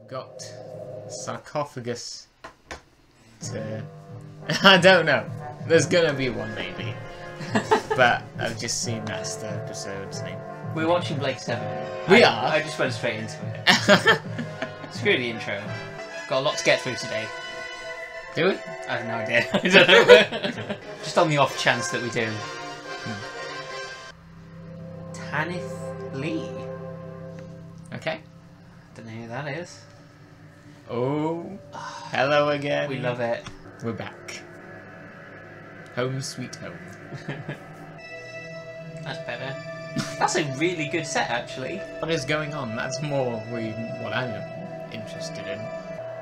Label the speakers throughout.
Speaker 1: got Sarcophagus to... I don't know. There's gonna be one maybe. But I've just seen that's the episode's name.
Speaker 2: We're watching Blake 7.
Speaker 1: We are?
Speaker 2: I just went straight into it. Screw the intro. Got a lot to get through today.
Speaker 1: Do we?
Speaker 2: I have no idea. I don't know. Just on the off chance that we do. Tanith Lee.
Speaker 1: Okay.
Speaker 2: Don't know who that is.
Speaker 1: Oh, hello again.
Speaker 2: We love it.
Speaker 1: We're back. Home sweet home.
Speaker 2: That's better. That's a really good set, actually.
Speaker 1: What is going on? That's more what I'm interested in.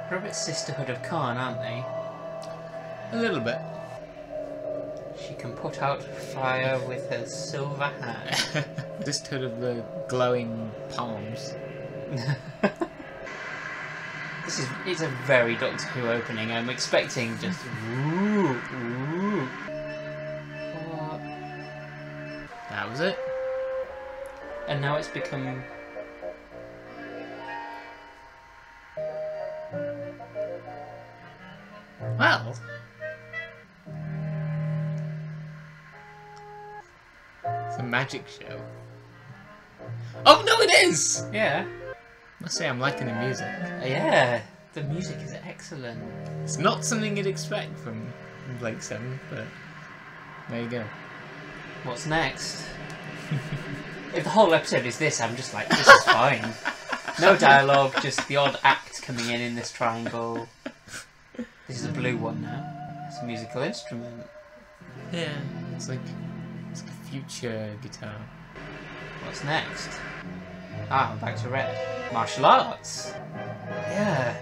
Speaker 2: They're a bit Sisterhood of Khan, aren't they?
Speaker 1: A little bit.
Speaker 2: She can put out fire with her silver hand.
Speaker 1: Sisterhood of the glowing palms.
Speaker 2: It's a very Doctor Who opening. I'm expecting just ooh, ooh. What?
Speaker 1: That was it.
Speaker 2: And now it's become...
Speaker 1: Well, it's a magic show. Oh no, it is!
Speaker 2: Yeah.
Speaker 1: I must say I'm liking the music.
Speaker 2: Yeah. The music is excellent.
Speaker 1: It's not something you'd expect from Blake 7, but there you go.
Speaker 2: What's next? If the whole episode is this, I'm just like, this is fine. No dialogue, just the odd act coming in this triangle. This is a blue one now. It's a musical instrument.
Speaker 1: Yeah, it's like a future guitar.
Speaker 2: What's next? Ah, we're back to red. Martial arts. Yeah.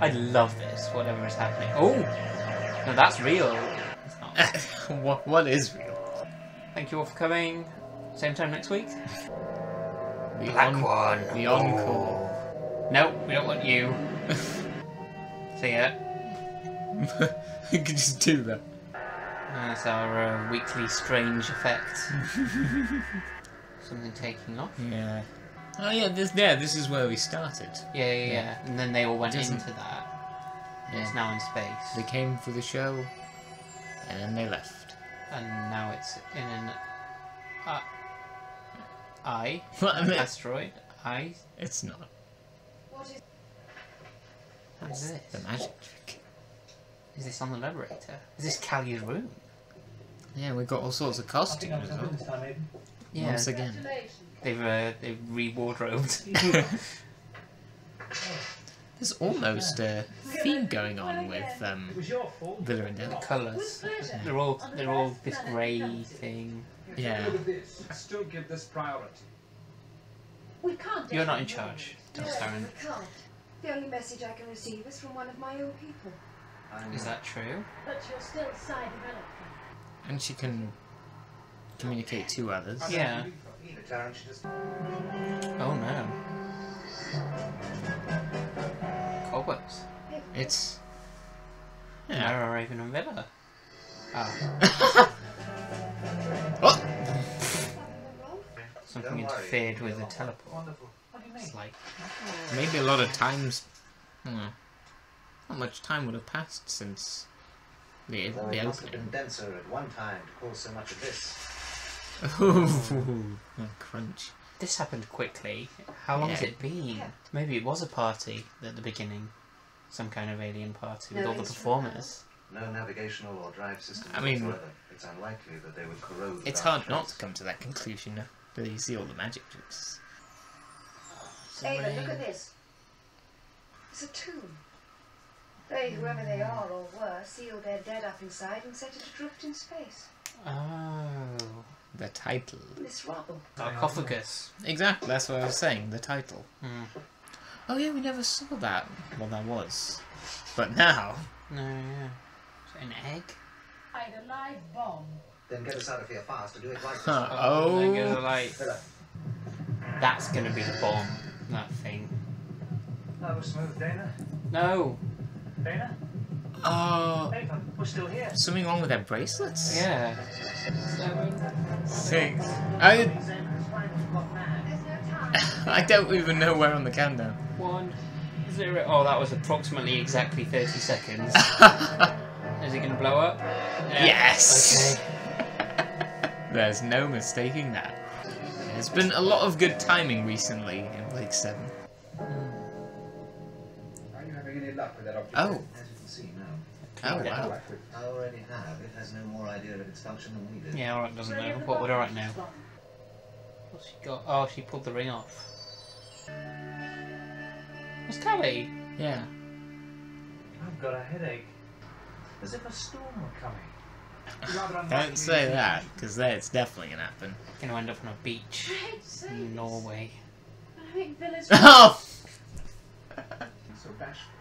Speaker 2: I love this, whatever is happening. Oh! No, that's real. It's not.
Speaker 1: What is real?
Speaker 2: Thank you all for coming. Same time next week.
Speaker 1: The
Speaker 2: Black one.
Speaker 1: The encore.
Speaker 2: No, we don't want you. See ya.
Speaker 1: You could just do that.
Speaker 2: That's our weekly strange effect. Something taking off.
Speaker 1: Yeah. Oh yeah, this is where we started.
Speaker 2: Yeah. And then they all went
Speaker 1: Doesn't-
Speaker 2: into that. And
Speaker 1: Yeah.
Speaker 2: it's now in space.
Speaker 1: They came for the show, and then they left.
Speaker 2: And now it's in an eye.
Speaker 1: What I mean,
Speaker 2: Asteroid. Eye.
Speaker 1: it's not.
Speaker 2: What's
Speaker 1: That's
Speaker 2: this?
Speaker 1: the magic trick.
Speaker 2: Is this on the Liberator? Is this Callie's room?
Speaker 1: Yeah, we've got all sorts of costumes as well.
Speaker 2: Yeah.
Speaker 1: Once again.
Speaker 2: They've re-wardrobed.
Speaker 1: There's almost a theme going on with Villa and Della.
Speaker 2: Colours. They're all this grey thing.
Speaker 1: Yeah.
Speaker 3: Still give this priority.
Speaker 4: We can't.
Speaker 2: You're not in charge, Darren.
Speaker 4: We can't. The only message I can receive is from one of my own people.
Speaker 2: Is that true?
Speaker 4: But you're still side developing.
Speaker 1: And she can communicate to others.
Speaker 2: Yeah. Oh no. Cobwebs.
Speaker 1: It's... Yeah.
Speaker 2: Narrow Raven and Villa. Ah.
Speaker 1: Oh!
Speaker 2: Something interfered with the teleport. It's like...
Speaker 1: Maybe a lot of times... Not much time would have passed since the opening.
Speaker 5: Condenser at one time to cause so much of this.
Speaker 1: Ooh, crunch.
Speaker 2: This happened quickly. How long has
Speaker 1: Yeah.
Speaker 2: it been? Maybe it was a party at the beginning. Some kind of alien party with all the performers.
Speaker 5: No navigational or drive system.
Speaker 1: I mean-
Speaker 5: whatsoever. It's unlikely that they would corrode.
Speaker 1: It's
Speaker 5: without
Speaker 1: hard not to
Speaker 5: trace.
Speaker 1: come to that conclusion after you see all the magic tricks.
Speaker 4: Ava, look at this. It's a tomb. They, whoever they are or were, sealed their dead up inside and set it adrift in space.
Speaker 2: Oh.
Speaker 1: The title.
Speaker 4: This rubble.
Speaker 2: Sarcophagus.
Speaker 1: Exactly, that's what I was saying, the title.
Speaker 2: Hmm.
Speaker 1: Oh yeah, we never saw that. Well, that was. But now...
Speaker 2: No, yeah. Is it an egg?
Speaker 4: I'd a live bomb.
Speaker 5: Then get us out of here fast and do it right.
Speaker 1: Oh.
Speaker 2: They're gonna like... That's gonna be the bomb. That thing.
Speaker 3: That was smooth, Dana.
Speaker 2: No!
Speaker 3: Dana?
Speaker 1: Oh.
Speaker 3: Ava, we're still here.
Speaker 1: Something wrong with their bracelets?
Speaker 2: Yeah. 7.
Speaker 1: 6.
Speaker 4: There's no time.
Speaker 1: I don't even know where on the countdown.
Speaker 2: 1, 0. Oh, that was approximately exactly 30 seconds. Is it going to blow up? Yeah.
Speaker 1: Yes!
Speaker 2: Okay.
Speaker 1: There's no mistaking that. There's been a lot of good timing recently in Blake 7.
Speaker 5: Are you having any luck with that object?
Speaker 1: Oh.
Speaker 5: As you can see, no.
Speaker 1: Oh, wow.
Speaker 5: I already have. It has no more idea of its function than we do.
Speaker 2: Yeah, alright doesn't know. What would alright know? What's she got? Oh, she pulled the ring off. What's Callie?
Speaker 1: Yeah.
Speaker 3: I've got a headache. As if a storm were coming.
Speaker 1: Don't say that, because it's definitely gonna happen.
Speaker 2: Gonna end up on a beach in Norway.
Speaker 4: I think Villa's
Speaker 1: Oh!
Speaker 3: So bashful.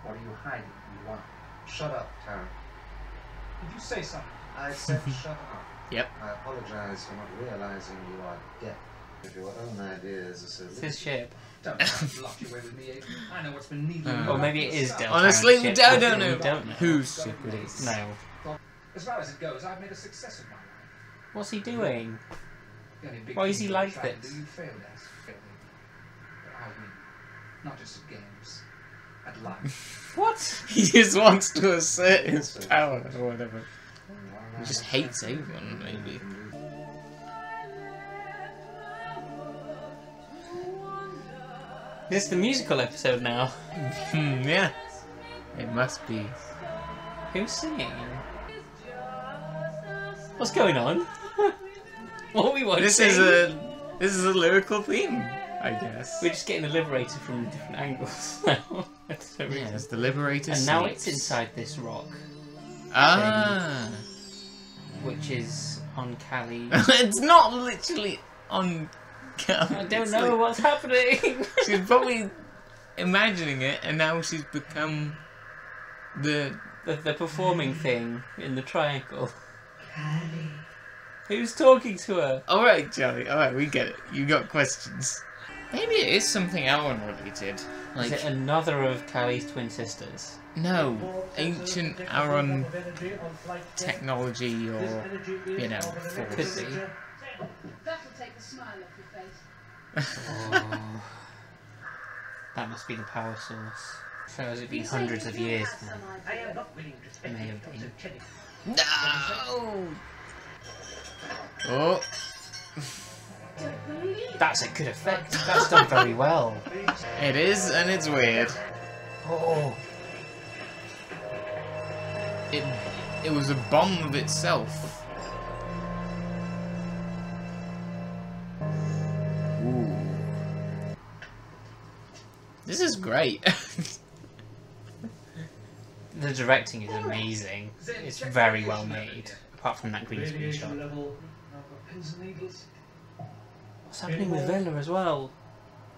Speaker 3: What are you hiding? You want?
Speaker 5: Shut up, Tara.
Speaker 3: Did you say something?
Speaker 5: I said shut up.
Speaker 1: Yep.
Speaker 5: I apologize for not realizing you are deaf. If your own ideas are so
Speaker 2: It's his ship.
Speaker 3: Don't lock you away with me, Aiden. I know what's been needling
Speaker 2: Or maybe it is Delta.
Speaker 1: Honestly, we
Speaker 2: ship.
Speaker 1: don't
Speaker 2: We
Speaker 1: know
Speaker 2: don't know.
Speaker 1: whose ship it is.
Speaker 2: No.
Speaker 3: As far as it goes, I've made a success of my life.
Speaker 2: What's he doing?
Speaker 3: The only big
Speaker 2: Why is
Speaker 3: thing
Speaker 2: he
Speaker 3: you
Speaker 2: like
Speaker 3: try to
Speaker 2: this?
Speaker 3: do, you failed at, failed at. But I win. Not just at games. At life.
Speaker 2: What?
Speaker 1: He just wants to assert his power or whatever. He just hates everyone, maybe.
Speaker 2: This is the musical episode now.
Speaker 1: Yeah. It must be.
Speaker 2: Who's singing? What's going on? What are we watching?
Speaker 1: This is a lyrical theme, I guess.
Speaker 2: We're just getting the Liberator from different angles now.
Speaker 1: Yeah, it's the Liberator
Speaker 2: And now
Speaker 1: sleeps.
Speaker 2: it's inside this rock,
Speaker 1: Ah.
Speaker 2: which is on Callie.
Speaker 1: It's not literally on camera.
Speaker 2: I don't
Speaker 1: It's
Speaker 2: know
Speaker 1: like-
Speaker 2: what's happening.
Speaker 1: She's probably imagining it, and now she's become the.
Speaker 2: the performing thing in the triangle. Who's talking to her?
Speaker 1: All right, Charlie. All right, we get it. You got questions. Maybe it is something Aaron related.
Speaker 2: Is it another of Callie's twin sisters?
Speaker 1: No, ancient Aaron technology or, you know,
Speaker 2: Could be.
Speaker 1: force.
Speaker 4: That'll take the smile off your face.
Speaker 2: Oh. That must be the power source. So has it been hundreds of years now?
Speaker 3: I am not willing to spend
Speaker 2: May
Speaker 3: it
Speaker 2: have
Speaker 3: on
Speaker 2: been.
Speaker 3: Teddy.
Speaker 1: No! Oh.
Speaker 2: That's a good effect. That's done very well.
Speaker 1: It is, and it's weird.
Speaker 2: Oh.
Speaker 1: It was a bomb of itself. Ooh. This is great.
Speaker 2: The directing is amazing. It's very well made. Apart from that green screen shot.
Speaker 3: Pins and needles.
Speaker 2: What's happening with Vela as well?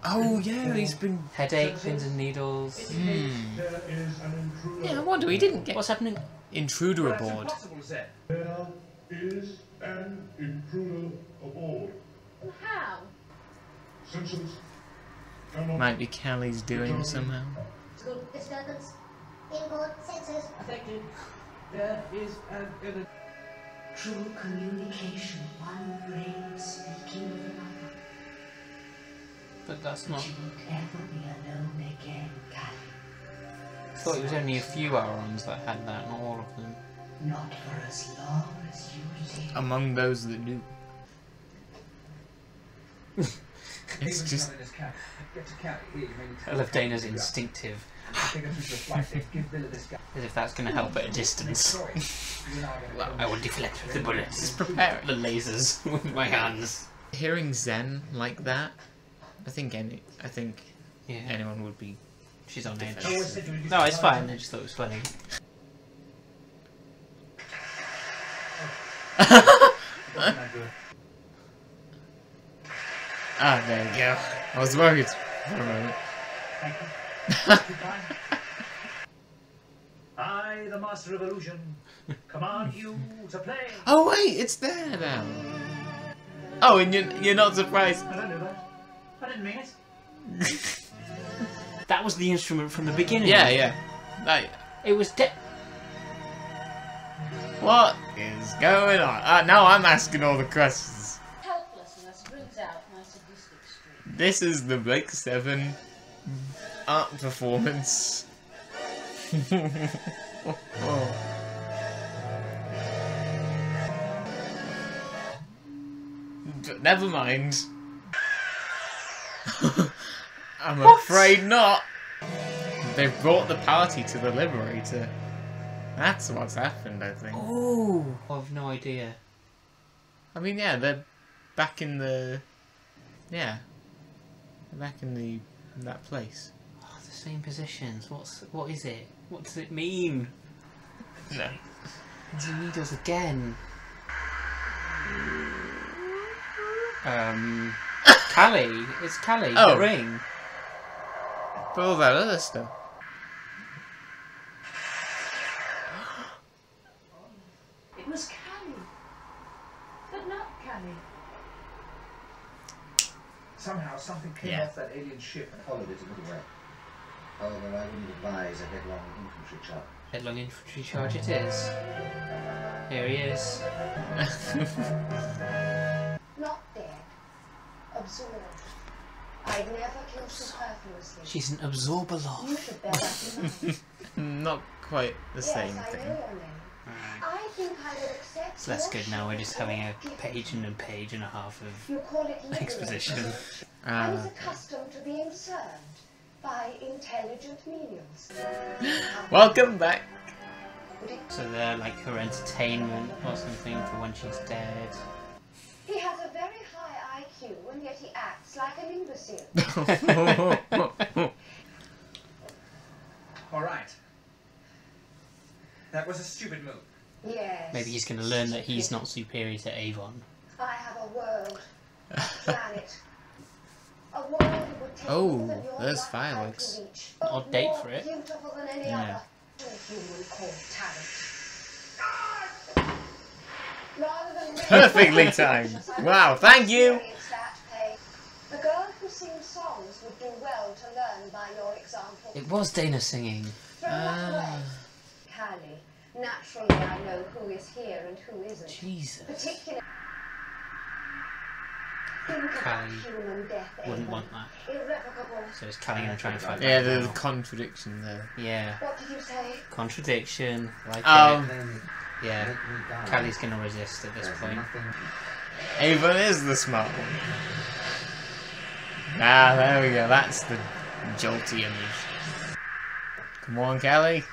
Speaker 1: Oh yeah, he's been.
Speaker 2: Headache, pins and needles.
Speaker 1: Yeah, I wonder he didn't get
Speaker 2: What's happening?
Speaker 1: intruder
Speaker 3: That's
Speaker 1: aboard.
Speaker 3: impossible, Zed.
Speaker 6: There is an intruder aboard.
Speaker 4: How?
Speaker 6: Simpsons cannot
Speaker 1: Might be Callie's doing somehow.
Speaker 7: Good disturbance. Inboard sensors affected.
Speaker 3: There is an enemy.
Speaker 7: True communication. One brain speaking with another.
Speaker 2: But that's not.
Speaker 7: You won't ever be alone again, Callie.
Speaker 2: I thought it was only a few Aurons that had that, not all of them.
Speaker 7: Not for as long as you live.
Speaker 1: Among those that do. It's
Speaker 3: David's
Speaker 1: just.
Speaker 3: not in his cab. Get to Cali. Here, you may need to-
Speaker 2: I love Dana's instinctive,
Speaker 3: Take us into the flight deck. Give Villa this guy.
Speaker 2: as if that's going to help at a distance.
Speaker 3: Sorry. You and I are gonna
Speaker 2: Well,
Speaker 3: go
Speaker 2: I will deflect the bullets,
Speaker 1: Just prepare
Speaker 2: the lasers with my hands.
Speaker 1: Hearing Zen like that, I think
Speaker 2: Yeah,
Speaker 1: anyone would be.
Speaker 2: she's on edge.
Speaker 3: I always said you would use
Speaker 2: No,
Speaker 3: the
Speaker 2: it's
Speaker 3: fire.
Speaker 2: fine. I just thought it was funny.
Speaker 3: Wasn't that good?
Speaker 1: Ah, there you go. I was worried for a moment.
Speaker 3: Thank you. Goodbye. I, the master of illusion, command you to play.
Speaker 1: Oh wait, it's there now. Oh, and you're not surprised.
Speaker 3: I don't know that. I didn't mean it.
Speaker 2: That was the instrument from the beginning.
Speaker 1: Yeah. Like,
Speaker 2: It was
Speaker 1: what is going on? Now I'm asking all the questions.
Speaker 4: Helplessness brings out my sadistic streak.
Speaker 1: This is the Blake 7 art performance. Oh. Never mind. I'm afraid not. They've brought the party to the Liberator. That's what's happened, I think.
Speaker 2: Oh, I've no idea.
Speaker 1: I mean, yeah, they're back in the... Yeah. They're back in that place.
Speaker 2: Oh, the same positions. What is it? What does it mean?
Speaker 1: No.
Speaker 2: Does he need us again? Callie. It's Callie.
Speaker 1: Oh.
Speaker 2: The ring.
Speaker 1: But all that other stuff.
Speaker 4: It was Callie. But not Callie.
Speaker 3: Somehow something came
Speaker 1: Yeah.
Speaker 3: off that alien ship and
Speaker 5: Followed it another way. However, I wouldn't advise a headlong infantry charge.
Speaker 2: Headlong infantry charge it is. Here he is.
Speaker 4: Not dead. Absorbed. I'd never kill superfluously.
Speaker 2: She's an absorber
Speaker 4: You
Speaker 2: love.
Speaker 4: should bear that in mind.
Speaker 1: Not quite the same
Speaker 4: Yes, I
Speaker 1: thing.
Speaker 4: know your name. I think I would accept.
Speaker 2: So that's
Speaker 4: your
Speaker 2: good now. We're just having a
Speaker 4: gift.
Speaker 2: page and a page and a half of
Speaker 4: You call it liberation.
Speaker 2: exposition.
Speaker 4: I was accustomed to being served by intelligent menials.
Speaker 1: Welcome back.
Speaker 4: Would it-
Speaker 2: So they're like her entertainment or something for when she's dead.
Speaker 4: He has a very high IQ and yet he acts like an imbecile.
Speaker 3: All right. That was a stupid move.
Speaker 4: Yes.
Speaker 2: Maybe he's going to learn that he's not superior to Avon.
Speaker 4: I have a world, a planet, a world that would take
Speaker 1: Oh,
Speaker 4: more than your
Speaker 1: there's
Speaker 4: lifetime
Speaker 1: fireworks.
Speaker 4: to reach,
Speaker 2: Odd
Speaker 4: but
Speaker 2: date
Speaker 4: more
Speaker 2: for it.
Speaker 4: Beautiful than any
Speaker 1: Yeah.
Speaker 4: other. Human called talent. Rather than
Speaker 1: Perfectly timed. Wow, thank you.
Speaker 4: experience that pain, the girl who sings songs would do well to learn by your example.
Speaker 2: It was Dana singing.
Speaker 4: Throw that away. Callie, naturally I know who is here and who isn't.
Speaker 2: Jesus.
Speaker 4: Particularly. Think about
Speaker 2: Callie
Speaker 4: human death,
Speaker 2: Wouldn't
Speaker 4: Ava.
Speaker 2: want that.
Speaker 4: Irrevocable.
Speaker 2: So is Callie going to try and fight
Speaker 1: Yeah,
Speaker 2: back
Speaker 1: there's a
Speaker 2: now?
Speaker 1: contradiction there.
Speaker 2: Yeah.
Speaker 4: What did you say?
Speaker 2: Contradiction. Like
Speaker 1: Um,
Speaker 2: it.
Speaker 5: Then
Speaker 2: Yeah.
Speaker 5: let me die.
Speaker 2: Callie's going to resist at this
Speaker 5: There's
Speaker 2: point.
Speaker 5: nothing.
Speaker 1: Avon is the smart one. Ah, there we go. That's the jolty image. Come on, Kelly.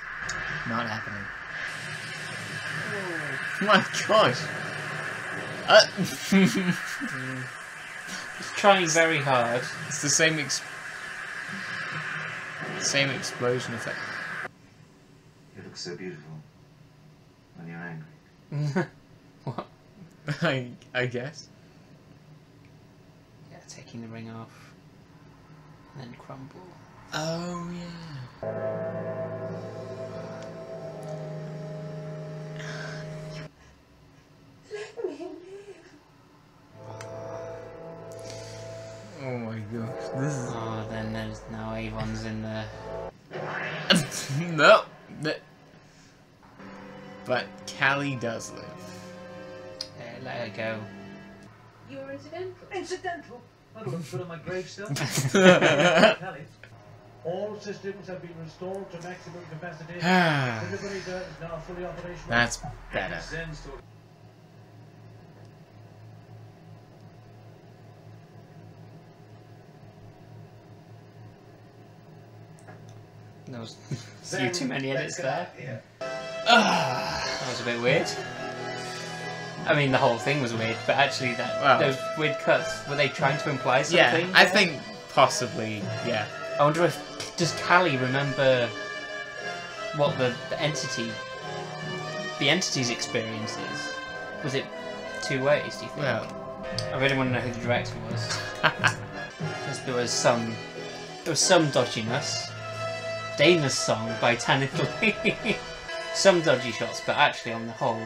Speaker 1: Not happening. My gosh.
Speaker 2: He's trying very hard.
Speaker 1: It's the same explosion effect.
Speaker 5: You look so beautiful when you're angry.
Speaker 2: What?
Speaker 1: I guess.
Speaker 2: Yeah, taking the ring off. And then crumble.
Speaker 1: Oh yeah.
Speaker 4: Let me live.
Speaker 1: Oh my gosh. This is
Speaker 2: Oh, then there's now Avon's in the...
Speaker 1: no. But Callie does live.
Speaker 2: Yeah, let her go.
Speaker 4: You were incidental.
Speaker 3: Incidental. I don't put on my gravestone.
Speaker 6: Callie, all systems have been restored to maximum capacity. The Liberator is now fully operational.
Speaker 1: That's better.
Speaker 3: Zen's to
Speaker 2: There was a few too many edits there.
Speaker 3: here.
Speaker 2: That was a bit weird. I mean, the whole thing was weird, but actually,
Speaker 1: Wow.
Speaker 2: those weird cuts, were they trying to imply
Speaker 1: Yeah,
Speaker 2: something?
Speaker 1: I think possibly, yeah.
Speaker 2: I wonder if, does Callie remember what the entity's experience is? Was it two ways, do you think?
Speaker 1: Well,
Speaker 2: I really want to know who the director was. Because there was some dodginess. Dana's song by Tanithly. Some dodgy shots, but actually on the whole,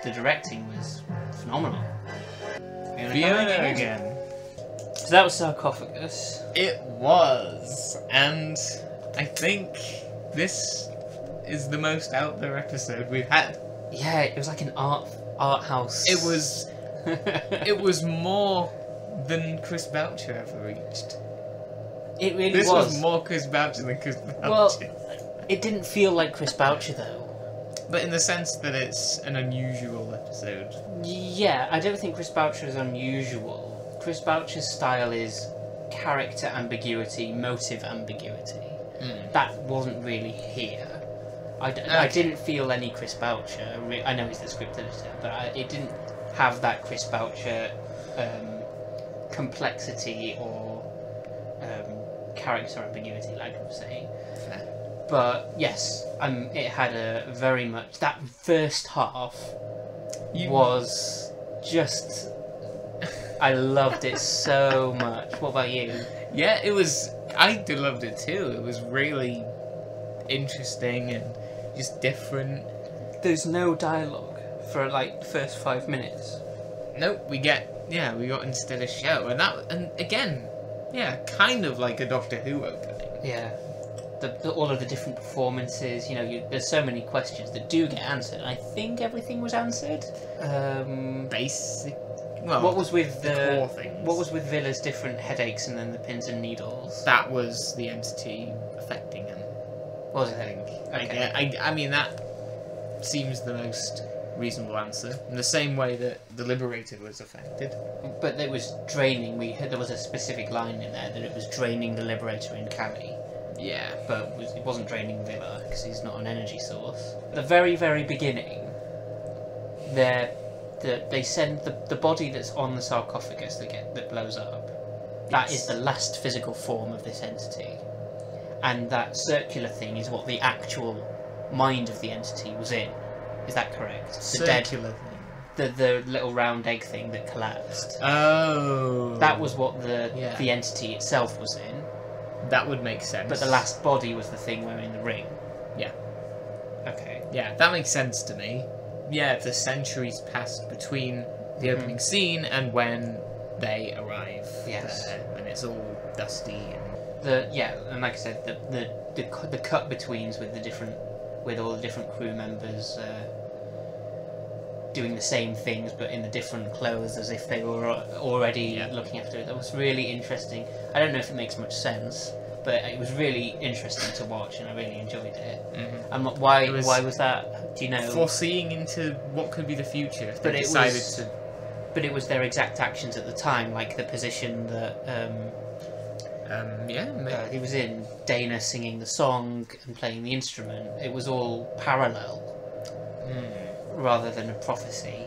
Speaker 2: the directing was phenomenal.
Speaker 1: Fiona again.
Speaker 2: So that was Sarcophagus.
Speaker 1: It was, and I think this is the most out there episode we've had.
Speaker 2: Yeah, it was like an art house.
Speaker 1: It was, it was more than Chris Boucher ever reached.
Speaker 2: It really
Speaker 1: This
Speaker 2: was.
Speaker 1: was more Chris Boucher than Chris Boucher.
Speaker 2: Well, it didn't feel like Chris Boucher though.
Speaker 1: But in the sense that it's an unusual episode.
Speaker 2: Yeah, I don't think Chris Boucher is unusual. Chris Boucher's style is character ambiguity, motive ambiguity. That wasn't really here. I didn't feel any Chris Boucher. I know he's the script editor, but it didn't have that Chris Boucher complexity or character ambiguity, like I was saying.
Speaker 1: Fair.
Speaker 2: But yes, it had a very much... That first half was just... I loved it so much. What about you?
Speaker 1: Yeah, it was... I loved it too. It was really interesting and just different.
Speaker 2: There's no dialogue for like the first 5 minutes.
Speaker 1: Nope, we got instead a show. And again, yeah, kind of like a Doctor Who opening.
Speaker 2: Yeah. All of the different performances, there's so many questions that do get answered. I think everything was answered.
Speaker 1: Basic. Well,
Speaker 2: what was with
Speaker 1: the core things?
Speaker 2: What was with Villa's different headaches and then the pins and needles?
Speaker 1: That was the entity affecting him.
Speaker 2: Was it?
Speaker 1: I think.
Speaker 2: Okay.
Speaker 1: I mean, that seems the most reasonable answer. In the same way that the Liberator was affected.
Speaker 2: But it was draining. There was a specific line in there that it was draining the Liberator in Callie.
Speaker 1: Yeah.
Speaker 2: But it wasn't draining Villa because he's not an energy source. At the very, very beginning, they send the body that's on the sarcophagus that blows up. That is the last physical form of this entity, and that circular thing is what the actual mind of the entity was in. Is that correct? The
Speaker 1: Circular thing.
Speaker 2: The little round egg thing that collapsed.
Speaker 1: Oh.
Speaker 2: That was what the entity itself was in.
Speaker 1: That would make sense.
Speaker 2: But the last body was the thing wearing the ring.
Speaker 1: Yeah.
Speaker 2: Okay.
Speaker 1: Yeah, that makes sense to me. Yeah, the centuries passed between the opening scene and when they arrive there, and it's all dusty.
Speaker 2: And like I said, the cut betweens with all the different crew members doing the same things but in the different clothes as if they were already looking after it. That was really interesting. I don't know if it makes much sense, but it was really interesting to watch and I really enjoyed it. Why was that? Do you know?
Speaker 1: Foreseeing into what could be the future.
Speaker 2: But it was their exact actions at the time, like the position that he was in, Dana singing the song and playing the instrument. It was all parallel. Rather than a prophecy.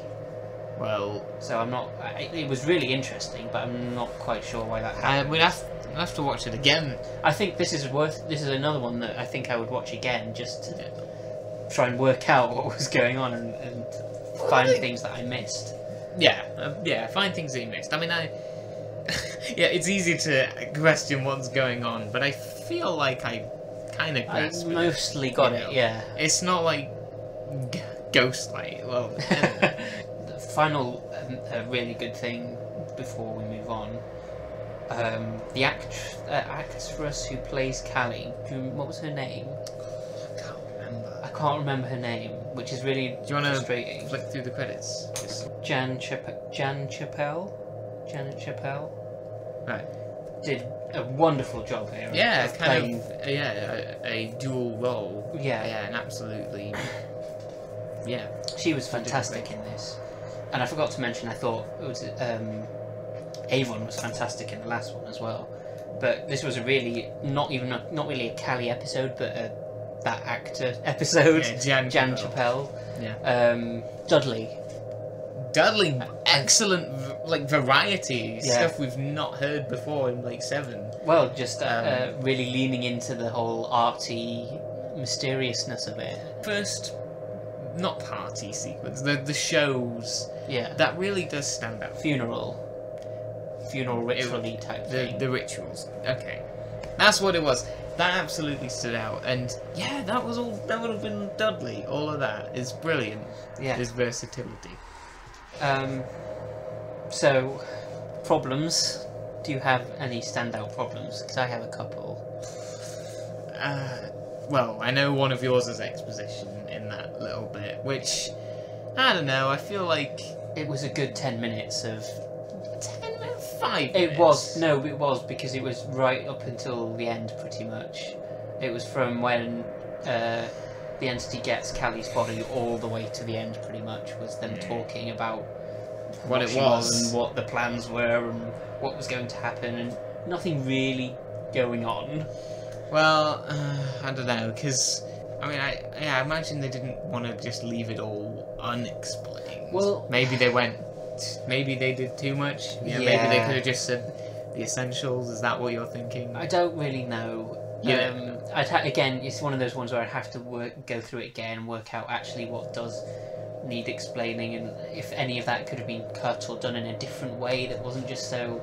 Speaker 1: Well,
Speaker 2: so I'm not. It was really interesting, but I'm not quite sure why that happened.
Speaker 1: We'd have to watch it again.
Speaker 2: I think this is another one that I think I would watch again just to try and work out what was going on and find things that I missed.
Speaker 1: Yeah, find things that you missed. I mean, it's easy to question what's going on, but I feel like I kind of grasped it.
Speaker 2: I mostly got it. Yeah.
Speaker 1: It's not like Ghostlight. Well,
Speaker 2: the final really good thing before we move on. The actress who plays Callie. What was her name? I can't remember her name, which is really frustrating.
Speaker 1: Do you want to flick through the credits?
Speaker 2: Janet Chappelle. Right. Did a wonderful job here.
Speaker 1: Yeah,
Speaker 2: of playing
Speaker 1: a dual role.
Speaker 2: Yeah,
Speaker 1: and absolutely. Yeah,
Speaker 2: she was fantastic in this, and I forgot to mention. I thought it was Avon was fantastic in the last one as well, but this was a really not really a Callie episode, but that actor episode.
Speaker 1: Yeah,
Speaker 2: Jan Chappelle.
Speaker 1: Yeah. Dudley, excellent variety stuff we've not heard before in like 7.
Speaker 2: Well, just really leaning into the whole arty mysteriousness of it.
Speaker 1: First. Not party sequence, the shows.
Speaker 2: Yeah.
Speaker 1: That really does stand out.
Speaker 2: Funeral ritual-y type thing.
Speaker 1: The rituals. Okay. That's what it was. That absolutely stood out. And yeah, that would have been Dudley. All of that is brilliant.
Speaker 2: Yeah.
Speaker 1: His versatility.
Speaker 2: So, problems. Do you have any standout problems? Because I have a couple.
Speaker 1: Well, I know one of yours is exposition in that little bit, which, I don't know, I feel like...
Speaker 2: It was a good 10 minutes of...
Speaker 1: 5
Speaker 2: It
Speaker 1: minutes.
Speaker 2: was, no, it was, because it was right up until the end, pretty much. It was from when the entity gets Callie's body all the way to the end, pretty much, was them talking about
Speaker 1: What it
Speaker 2: she
Speaker 1: was.
Speaker 2: and what the plans were and what was going to happen, and nothing really going on.
Speaker 1: Well, I don't know, because I mean, I imagine they didn't want to just leave it all unexplained.
Speaker 2: Well,
Speaker 1: maybe they did too much. You know, maybe they could have just said the essentials. Is that what you're thinking?
Speaker 2: I don't really know.
Speaker 1: Yeah.
Speaker 2: Again, it's one of those ones where I'd have to go through it again, work out actually what does need explaining, and if any of that could have been cut or done in a different way that wasn't just so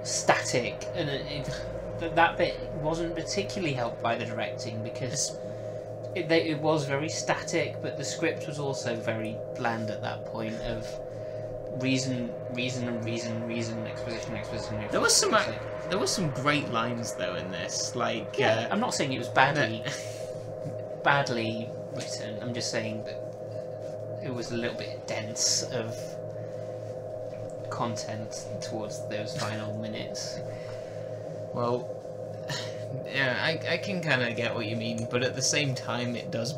Speaker 2: static. And that bit wasn't particularly helped by the directing, because it was very static, but the script was also very bland at that point of reason, exposition.
Speaker 1: There was some great lines though in this, like
Speaker 2: I'm not saying it was badly written. I'm just saying that it was a little bit dense of content towards those final minutes.
Speaker 1: Well, yeah, I can kind of get what you mean, but at the same time, it does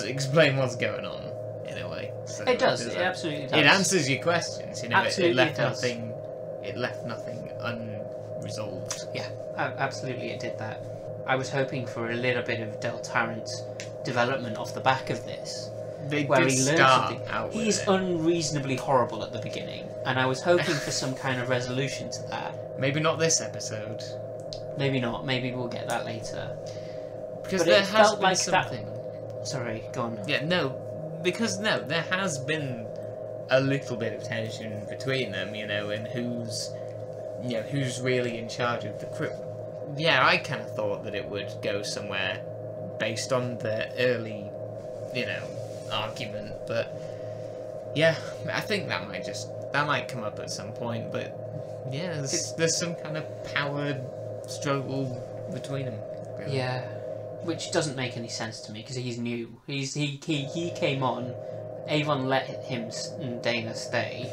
Speaker 1: explain what's going on in a way. So
Speaker 2: It does. It absolutely does.
Speaker 1: It answers your questions. You know,
Speaker 2: Absolutely
Speaker 1: it left
Speaker 2: it does.
Speaker 1: nothing. It left nothing unresolved.
Speaker 2: Yeah, absolutely, it did that. I was hoping for a little bit of Del Tarrant's development off the back of this,
Speaker 1: They
Speaker 2: where
Speaker 1: did
Speaker 2: he learns
Speaker 1: start
Speaker 2: something.
Speaker 1: out with
Speaker 2: He's
Speaker 1: it.
Speaker 2: unreasonably horrible at the beginning, and I was hoping for some kind of resolution to that.
Speaker 1: Maybe not this episode,
Speaker 2: Maybe not. Maybe we'll get that later.
Speaker 1: because
Speaker 2: But
Speaker 1: there
Speaker 2: it
Speaker 1: has
Speaker 2: felt
Speaker 1: been
Speaker 2: like
Speaker 1: something.
Speaker 2: Sorry, go on.
Speaker 1: Yeah, there has been a little bit of tension between them, you know, and who's really in charge of the crew. Yeah, I kind of thought that it would go somewhere based on the early, argument, but yeah, I think that might come up at some point, but yeah, there's some kind of power struggle between them. Really.
Speaker 2: Yeah, which doesn't make any sense to me because he's new. He came on. Avon let him and Dana stay.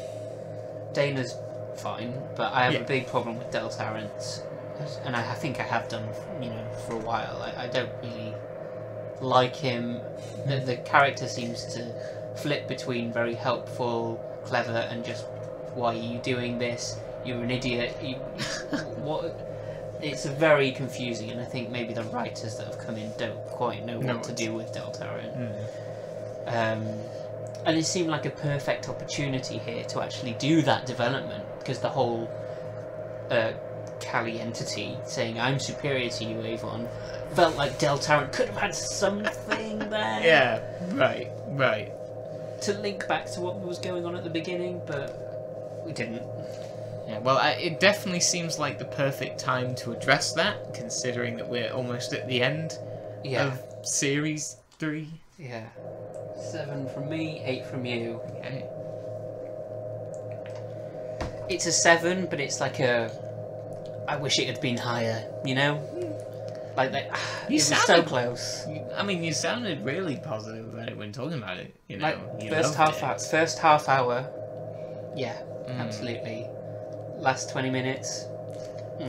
Speaker 2: Dana's fine, but I have a big problem with Del Tarrant, and I think I have done, for a while. I don't really like him. The character seems to flip between very helpful, clever, and just, why are you doing this? You're an idiot. What? It's very confusing, and I think maybe the writers that have come in don't quite know what to do with Del Tarrant. And it seemed like a perfect opportunity here to actually do that development, because the whole Callie entity saying, I'm superior to you, Avon, felt like Del Tarrant could have had something there.
Speaker 1: Yeah, right.
Speaker 2: To link back to what was going on at the beginning, but we didn't.
Speaker 1: Yeah, well, it definitely seems like the perfect time to address that, considering that we're almost at the end of Series 3.
Speaker 2: Yeah. 7 from me, 8 from you.
Speaker 1: Okay.
Speaker 2: It's a 7, but it's like a... I wish it had been higher, Like that. It was so close.
Speaker 1: You sounded really positive about it when talking about it.
Speaker 2: Like
Speaker 1: you
Speaker 2: first
Speaker 1: loved
Speaker 2: half
Speaker 1: it.
Speaker 2: first half hour, yeah, absolutely. Last 20 minutes,
Speaker 1: I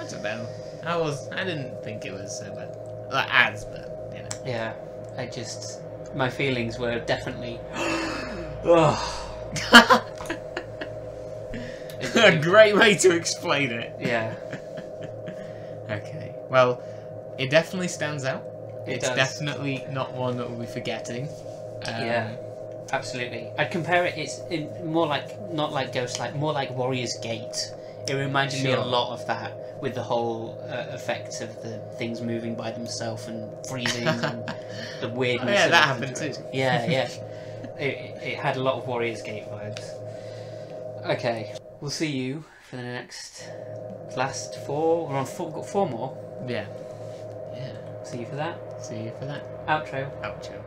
Speaker 1: don't know. I didn't think it was so bad. Like as bad,
Speaker 2: yeah. My feelings were definitely. Ugh.
Speaker 1: A great way to explain it.
Speaker 2: Yeah.
Speaker 1: Okay. Well, it definitely stands out. It's
Speaker 2: does.
Speaker 1: definitely not one that we'll be forgetting.
Speaker 2: Yeah. Absolutely. I'd compare it. It's more like not like Ghostlight, more like Warrior's Gate. It reminded me a lot of that, with the whole effect of the things moving by themselves and freezing and the weirdness.
Speaker 1: Oh, yeah,
Speaker 2: of
Speaker 1: that
Speaker 2: it.
Speaker 1: happened too.
Speaker 2: Yeah. It had a lot of Warrior's Gate vibes. Okay, we'll see you for the last 4. We're on 4. We've got 4 more.
Speaker 1: Yeah.
Speaker 2: See you for that.
Speaker 1: See you for that
Speaker 2: Outro.
Speaker 1: outro.